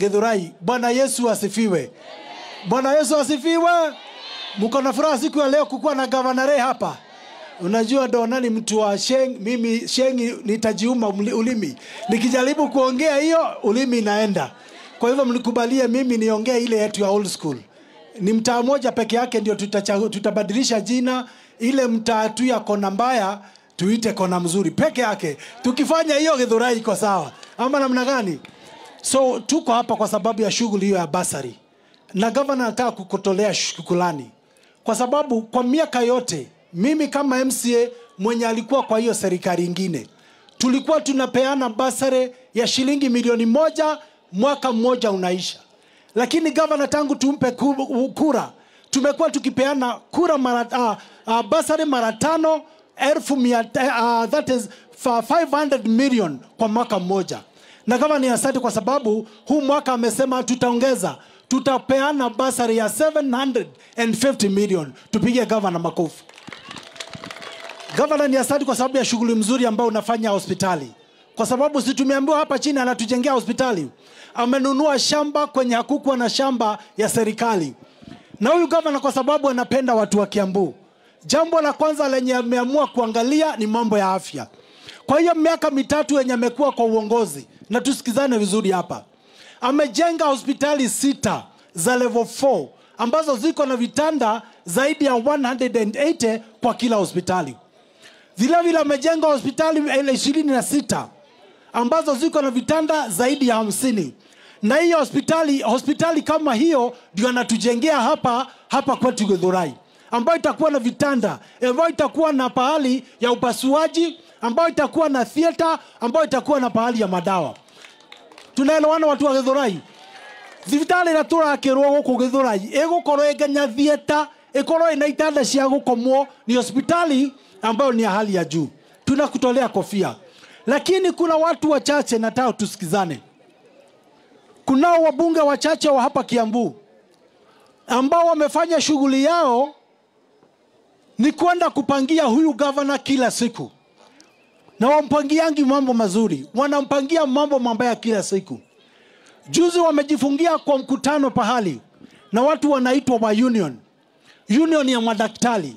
Githurai. Bwana Yesu asifiwe. Bwana Yesu asifiwe. Mko na furaha siku ya leo kukuwa na governor hapa. Unajua Dona ni mtu wa Sheng, mimi Sheng nitajiuma ulimi. Nikijaribu kuongea hiyo ulimi inaenda. Kwa hivyo mnikubalie mimi niongee ile yetu ya old school. Ni mtaa moja peke yake ndio tutabadilisha jina, ile mtaa tu ya kona mbaya tuite kona mzuri peke yake. Tukifanya hiyo Githurai iko sawa. Ama namna gani? So tuko hapa kwa sababu ya shughuli hiyo ya basari. Na governor anataka kukutolea shukrani. Kwa sababu kwa miaka yote mimi kama MCA mwenye alikuwa kwa hiyo serikali nyingine tulikuwa tunapeana basari ya shilingi milioni 1 mwaka mmoja unaisha. Lakini governor tangu tumpe kura tumekuwa tukipeana kura basari mara 5 that is 500 million kwa mwaka mmoja. Na kama ni asante kwa sababu huu mwaka amesema tutaongeza, tutapeana basari ya 750 million. Tupige governor makofi. Governor ni asante kwa sababu ya shughuli mzuri ambao unafanya hospitali. Kwa sababu si tumeambiwa hapa chini anatujengea hospitali. Amenunua shamba kwenye hakukuwa na shamba ya serikali. Na huyu governor kwa sababu anapenda watu wa Kiambu, jambo la kwanza lenye ameamua kuangalia ni mambo ya afya. Kwa hiyo miaka mitatu yenye amekuwa kwa uongozi, na tusikizane vizuri hapa, amejenga hospitali 6 za level 4 ambazo ziko na vitanda zaidi ya 180 kwa kila hospitali. Vile vile amejenga hospitali 26 ambazo ziko na vitanda zaidi ya 50. Na hiyo hospitali kama hiyo ndio anatujengea hapa kwetu Githurai, ambayo itakuwa na vitanda, ambayo itakuwa na pahali ya upasuaji, ambayo itakuwa na theater, ambayo itakuwa na pahali ya madawa. Tunaelewana watu wa Githurai? Thibitari na turakirwo guku Githurai igukorwo ingenya theater, ikorwo ina itanda cia gukomwo, ni hospitali ambayo ni ya hali ya juu. Tunakutolea kofia. Lakini kuna watu wachache nataka tusikizane. Kunao wabunge wachache wa hapa Kiambu ambao wamefanya shughuli yao ni kwenda kupangia huyu governor kila siku. Na wampangiangi mambo mazuri, wanampangia mambo mabaya kila siku. Juzi wamejifungia kwa mkutano pahali na watu wanaitwa wa union ya madaktari.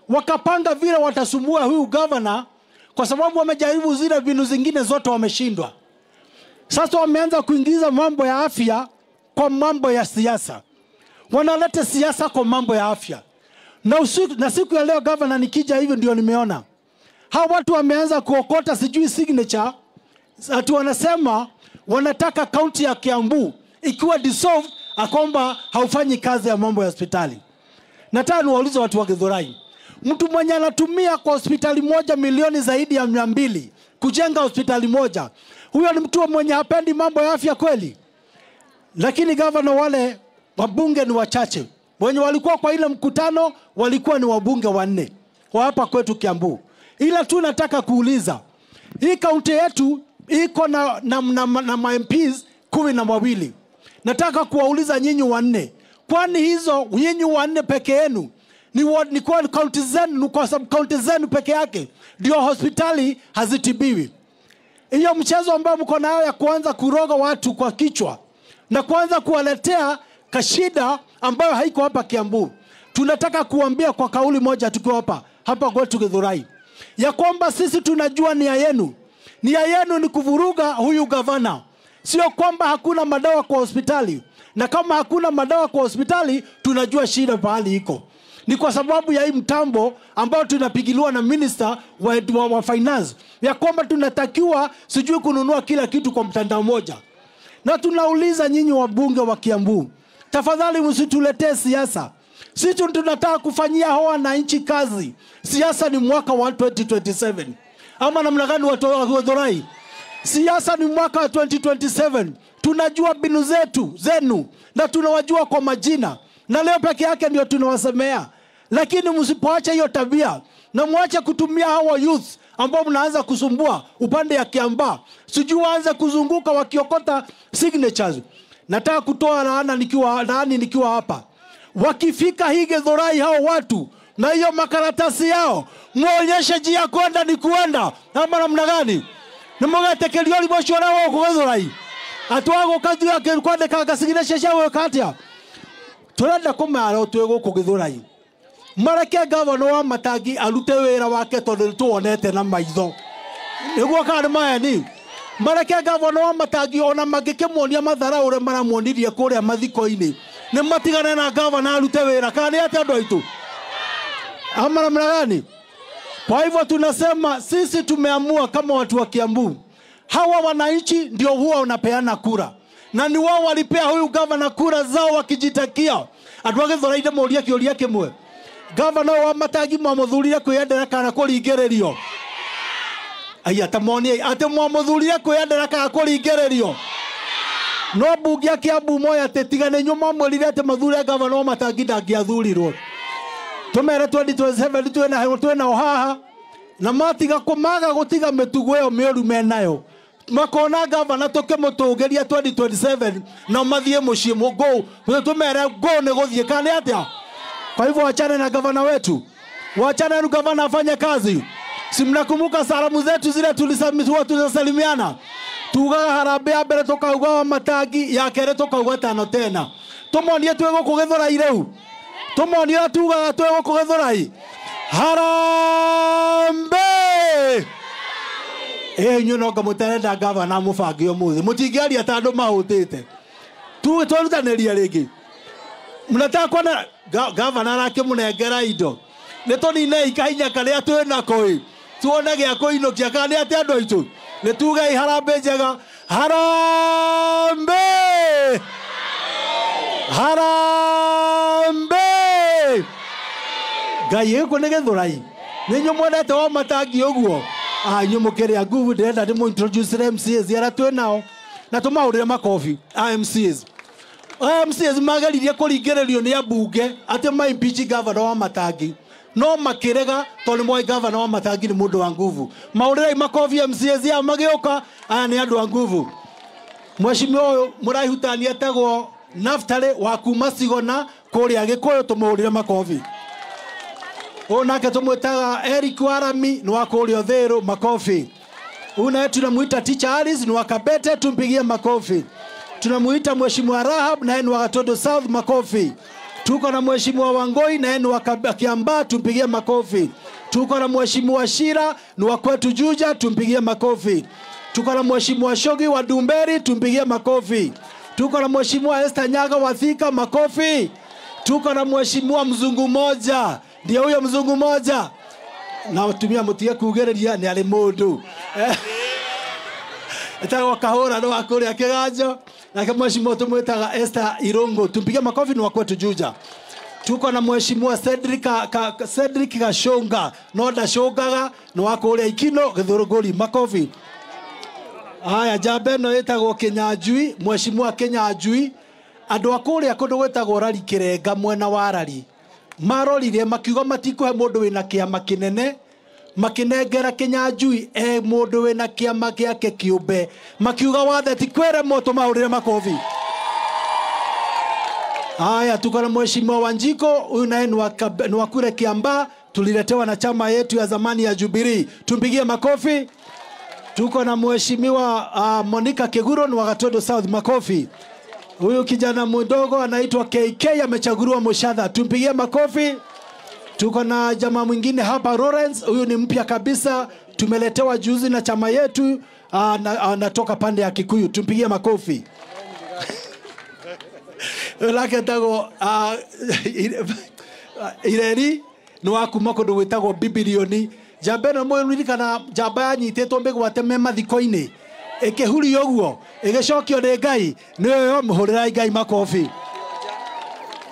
Wakapanga vile watasumbua huyu governor kwa sababu wamejaribu zile mbinu zingine zote wameshindwa. Sasa wameanza kuingiza mambo ya afya kwa mambo ya siasa. Wanaleta siasa kwa mambo ya afya. Na siku ya leo governor nikija hivyo ndio nimeona hao watu wameanza kuokota sijui signature. Ati wanasema wanataka kaunti ya Kiambu ikiwa dissolved akomba haufanyi kazi ya mambo ya hospitali. Nataka niwaulize watu wa Githurai, mtu mwenye anatumia kwa hospitali moja milioni zaidi ya 200 kujenga hospitali moja, huyo ni mtu mwenye hapendi mambo ya afya kweli? Lakini governor wale wabunge ni wachache. Wenye walikuwa kwa ile mkutano walikuwa ni wabunge 4 wa hapa kwetu Kiambu. Ila tu nataka kuuliza, hii kaunti yetu iko na MPs 12. Nataka kuwauliza nyinyi 4, kwani hizo nyinyi 4 peke yenu ni kwa kaunti zenu, kwa sababu kaunti zenu peke yake ndio hospitali hazitibiwi? Hiyo mchezo ambao mko nayo ya kuanza kuroga watu kwa kichwa na kuanza kuwaletea kashida ambayo haiko hapa Kiambu. Tunataka kuambia kwa kauli moja tukiwa hapa kwetu Githurai, ya kwamba sisi tunajua nia yenu. Nia yenu ni kuvuruga huyu governor. Sio kwamba hakuna madawa kwa hospitali. Na kama hakuna madawa kwa hospitali, tunajua shida pahali iko. Ni kwa sababu ya hii mtambo ambao tunapigiliwa na minister wa finance, ya kwamba tunatakiwa sijui kununua kila kitu kwa mtandao moja. Na tunauliza nyinyi wabunge wa Kiambu, tafadhali msituletee siasa. Sisi tunataka kufanyia hawa wananchi kazi. Siasa ni mwaka wa 2027. Ama namna gani watu wa Githurai? Siasa ni mwaka wa 2027. Tunajua mbinu zenu na tunawajua kwa majina. Na leo peke yake ndio tunawasemea. Lakini msipoacha hiyo tabia na muache kutumia hawa youth ambao mnaanza kusumbua upande ya Kiamba, sijui waanze kuzunguka wakiokota signatures. Nataka kutoa laana nikiwa hapa. Wakifika hii Githurai hao watu na hiyo makaratasi yao, muonyeshe njia kwenda ni kuenda. Ama namna gani? Ni mwaga tekelioli mwisho na wao kwa Githurai. atwago kathia kwandika ngasigire cia gwikatia turenda kumara twego kugithurai mareke governor wa Matangi arute wira wake tondu tuonete na maitho niguo kana mayani mareke governor wa Matangi ona mangikimwonia mathara ure maramuonirie kuria mathiko-ini ni matigane na governor arute wira kana ate andu aitu amara mragani. Kwa hivyo tunasema sisi tumeamua kama watu wa Kiambu, hawa wananchi ndio huwa wanapeana kura na ni wao walipea huyu governor kura zao wakijitakia atwage thoraide moria kioria kimwe governor wa Matangi mwamuthurire kwiyendera kana kuringererio aya tamoni ate mwamuthurire kwiyendera kana kuringererio no bunge ya Kiambu moya tetigane nyuma mwirire ate mathure governor wa Matangi ndangiathurirwo tumere 2027 twena ohaha na matiga kumaga gutiga mitugo yo miuru menayo makona governor tukimutugeria 2027 na mathie mucie mugo tumere go ne guthie kana atia. Kwa hivyo wachane na governor wetu, wachane na governor afanye kazi. Si mnakumbuka salamu zetu zile tulisalimiana tuga harambea mbere tukauga wa Matangi ya kere tukauga tano tena tumonie twego kugethora ireu tumonie tuga twego kugethora harambe nyuno kamuterenda governor mubangi umuthi mutingiari atandu mahutite tu twarutanĩria rĩngĩ mnataka kuona governor akimunengera indo nitonine ikahinya karia twinako tuone gya kuinukia kana ate andu aitu nituge harambe njega harambe harambe Ngai ko negithurai ninyu mwendete wa Matangi uguo nyumukiria nguvu ndenda ndimu introduce MCs ara twinao na tumaurire makofi MCs mageririe kuringererio ni abunge ate impeach governor wa Matangi no makirega tondu moi governor wa Matangi ni mundu wa nguvu maurire makofi MCs ya magioka aya ni andu wa nguvu. Mheshimiwa muraihutani etagwo Naftali wa kuma Sigona kuria Gikuyu tumuurire makofi onake tumwitaga Eric Warami ni wa kuria Thiru makofi una tunamuita Teacher Alice ni wa Kabete tumpigie makofi tunamuita Mheshimiwa Rahab na yeye ni wa Gatondo South makofi tuko na Mheshimiwa Wangoi na yeye ni wa Kiambaa tumpigie makofi tuko na Mheshimiwa Shira ni wa kwetu Juja tumpigie makofi tuko na Mheshimiwa Shogi wa Dumberi tumpigie makofi tuko na Mheshimiwa Esther Nyaga wa Thika makofi tuko na Mheshimiwa mzungu moja ndio huyo mzungu moja na utumia mutie kugereria ni ali mundu etago kahora no akuria kiganjo na kama Mheshimiwa tumwetaga Esther Irongo tumpige makofi ni wakwetu Juja tuko na Mheshimiwa Cedric Gashonga no ndashongaga no akuria Ikino Githuruguri makofi haya jabeno etagwo Kinyanjui Mheshimiwa Kinyanjui andu akuria kundu gwetagwo Rari Kirenga mwena wa Rari marorire makiuga matikuhe mundu wina kiama kinene makinengera Kinyanjui mundu wina kiama giake kiumbe makiuga wathe tikwere moto maurire makofi haya tuko na Mheshimiwa Wanjiko huyu naye ni wa kule Kiambaa tuliletewa na chama yetu ya zamani ya Jubilee tumpigie makofi tuko na Mheshimiwa Monica Keguro ni wa Gatondo South makofi huyu kijana mdogo anaitwa KK amechaguliwa Mushadha tumpigie makofi tuko na jamaa mwingine hapa Lawrence huyu ni mpya kabisa tumeletewa juzi na chama yetu anatoka pande ya Kikuyu tumpigie makofi lake tago ireri ni wakuma kundu gwitagwo Bibilioni jambeno mwe kana jamba yanyitetwo mbegu ateme mathiko-ini ekehuri yoguo egecokio ni Ngai niyo muhurira Ngai makofi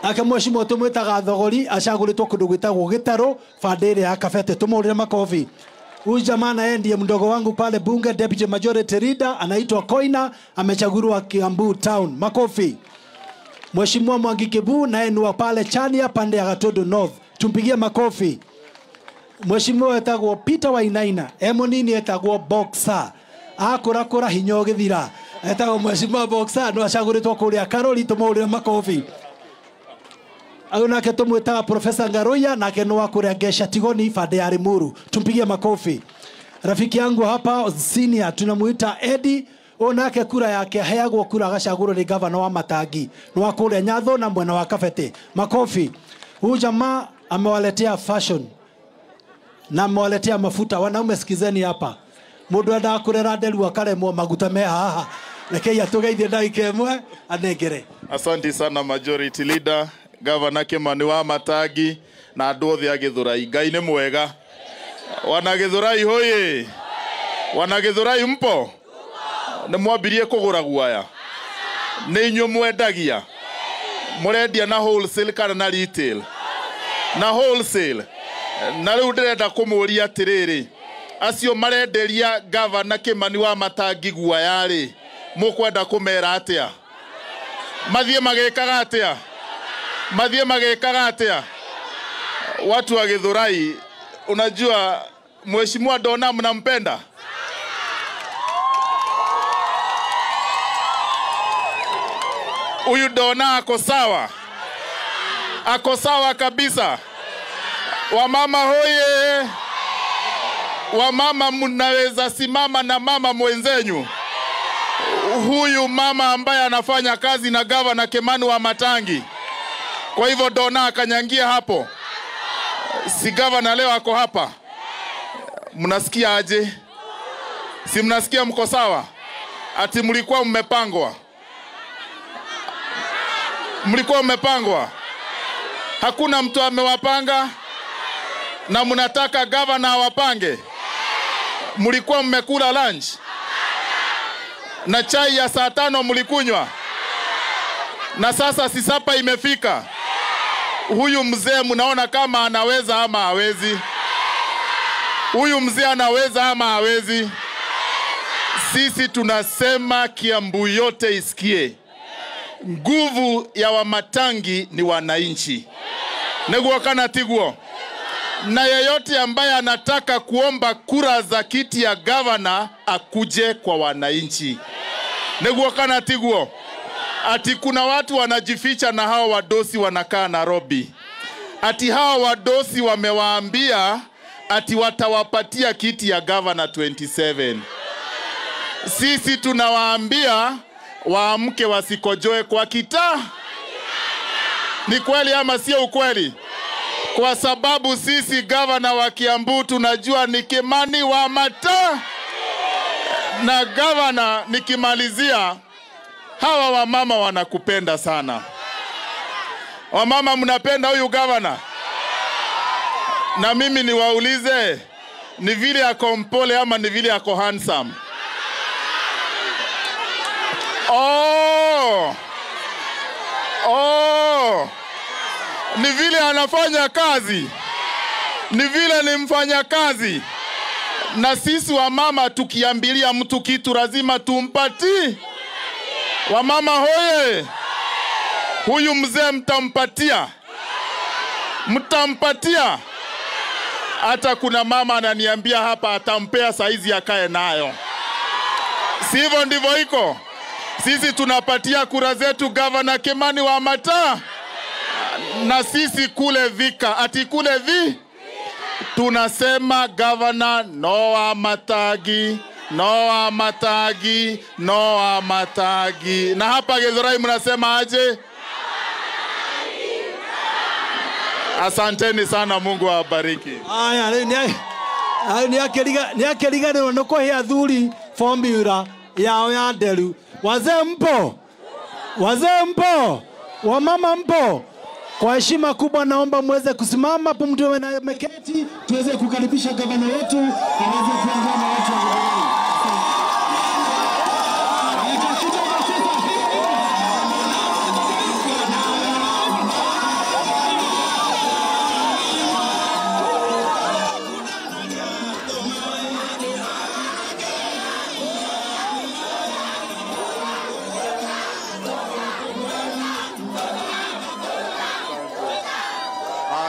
ake Mheshimiwa tumwitaga Thogori acaguritwo kundu gwitagwo Gitaro bandere ya Kabete tumuhurire makofi huyu jamaa ndiye mdogo wangu pale bunge deputy majority leader anaitwa Koina amechaguliwa Kiambu town makofi Mheshimiwa Mwangi Kibu naye ni wa pale Chania pande ya Gatondo North tumpigie makofi Mheshimiwa etagwo Peter Wainaina emonini etagwo Boxer akura hinyo githira etagwo Mheshimiwa Boxer no acaguritwo kuria Karoli tumuhurire makofi aunake tumwitaga Professor Ngaroya nake no akuria Gesha Tigoni bande ya Limuru tumpigie makofi rafiki yangu hapa senior tunamuita Eddie onake kura yake heagwo kura gacagũrwo ni governor wa Matangi ni wa kũrĩa Nyatho na mwena wa Kabete. Makofi. Huyu jamaa amewaletea fashion na amewaletea mafuta. Wanaume sikizeni hapa, mundu enda kurera nderu akaremwo maguta me haha, rekei atugeithie ndagika ĩmwe anengere. Asante sana majority leader Governor Kimani wa Matangi na andũ othe a Githurai. Ngai nĩ mwega. Wana Githurai hoye. Wana Githurai mpo. Nĩ mwambirie kũgũra guaya. Nĩ inyuĩ mwendagia. Mũrendia na wholesale kana na retail? Na wholesale. Na rĩu ndĩrenda kũmũria atĩrĩrĩ, acio marenderia Governor Kimani wa Matangi guaya rĩ, mũkwenda kũmera atĩa? Mathiĩ magĩkaga atĩa? Mathiĩ magĩkaga atĩa? Watu wa Githurai, unajua mheshimiwa Dona mnampenda? Huyu Dona ako sawa? Ako sawa kabisa. Wamama hoye. Wamama mnaweza simama na mama mwenzenyu. Huyu mama ambaye anafanya kazi na Governor Kimani wa Matangi. Kwa hivyo Dona akanyangia hapo. Si Governor leo ako hapa. Mnasikia aje? Si mnasikia mko sawa? Ati mlikuwa mmepangwa. Mlikuwa mmepangwa. Hakuna mtu amewapanga na mnataka Governor awapange. Mlikuwa mmekula lunch na chai ya saa 5 mlikunywa, na sasa si sapa imefika. Huyu mzee mnaona kama anaweza ama hawezi? Huyu mzee anaweza ama hawezi? Sisi tunasema Kiambu yote isikie, nguvu ya Wamatangi ni wananchi. Neguo kana tiguo. Na yeyote ambaye anataka kuomba kura za kiti ya governor akuje kwa wananchi. Neguo kana tiguo. Ati kuna watu wanajificha na hao wadosi wanakaa Nairobi. Ati hao wadosi wamewaambia ati watawapatia kiti ya governor 27. Sisi tunawaambia waamke wasikojoe kwa kita. Ni kweli ama sio ukweli? Kwa sababu sisi governor wa Kiambu tunajua ni Kimani wa Matangi. Na governor, nikimalizia, hawa wamama wanakupenda sana. Wamama mnapenda huyu governor? Na mimi niwaulize, ni vile ako mpole ama ni vile ako handsome? Ni vile anafanya kazi. Ni vile ni mfanya kazi. Na sisi wamama tukiambilia mtu kitu lazima tumpatie. Wamama hoye. Huyu mzee mtampatia. Mtampatia. Hata kuna mama ananiambia hapa atampea saizi akae nayo. Sivyo ndivyo iko? Sisi tunapatia kura zetu Governor Kimani wa Matangi. Na sisi kule Vika, ati kule tunasema Governor Noah Matangi, Noah Matangi, Noah Matangi. Na hapa Githurai mnasema aje? Asanteni sana, Mungu awabariki. Aya, ni akiriganirwo no kuhe athuri formula yao ya nderu. Wazee mpo? Wazee mpo? Wamama mpo? Kwa heshima kubwa naomba muweze kusimama hapo, mtu na meketi tuweze kukaribisha gavana wetu aweze kuongea na watu wa Githurai.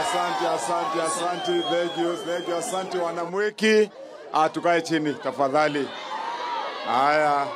Asante, thank you, asante wanamweki. Tukae chini tafadhali. Haya.